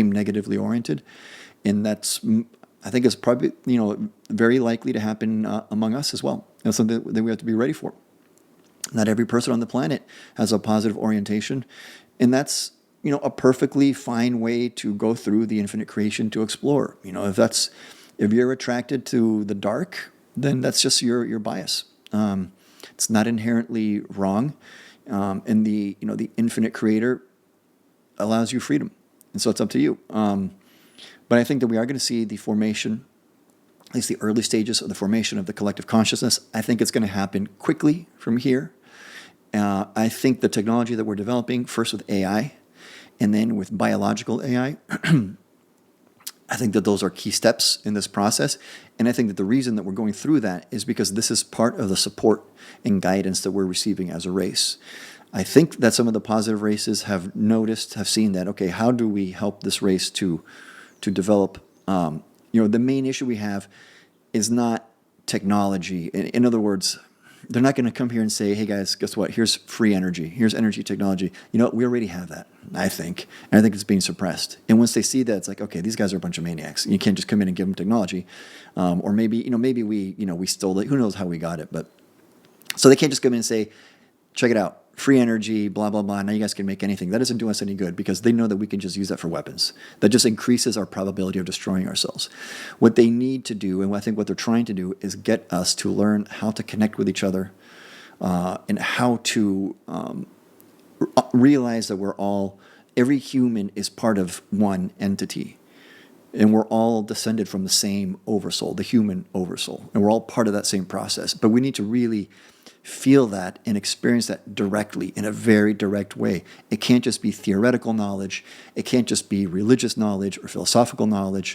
negatively oriented, and that's, I think, is probably very likely to happen among us as well. That's something that we have to be ready for. Not every person on the planet has a positive orientation, and that's a perfectly fine way to go through the infinite creation to explore. If you're attracted to the dark, then that's just your bias. It's not inherently wrong, and the infinite creator allows you freedom, and so it's up to you. But I think that we are going to see the formation, at least the early stages of the formation of the collective consciousness. I think it's going to happen quickly from here. I think the technology that we're developing, first with AI, and then with biological AI, I think that those are key steps in this process. And I think that the reason that we're going through that is because this is part of the support and guidance that we're receiving as a race. I think that some of the positive races have seen that, okay, how do we help this race to develop? The main issue we have is not technology. In other words, they're not going to come here and say, hey guys, guess what? Here's free energy. Here's energy technology. We already have that, I think. And I think it's being suppressed. And once they see that, it's like, okay, these guys are a bunch of maniacs. You can't just come in and give them technology. Or maybe we stole it. Who knows how we got it? But so they can't just come in and say, check it out. Free energy, blah, blah, blah. Now you guys can make anything. That doesn't do us any good because they know that we can just use that for weapons. That just increases our probability of destroying ourselves. What they need to do, and I think what they're trying to do, is get us to learn how to connect with each other and how to realize that every human is part of one entity. And we're all descended from the same oversoul, the human oversoul. And we're all part of that same process. But we need to really feel that and experience that directly in a very direct way. It can't just be theoretical knowledge. It can't just be religious knowledge or philosophical knowledge.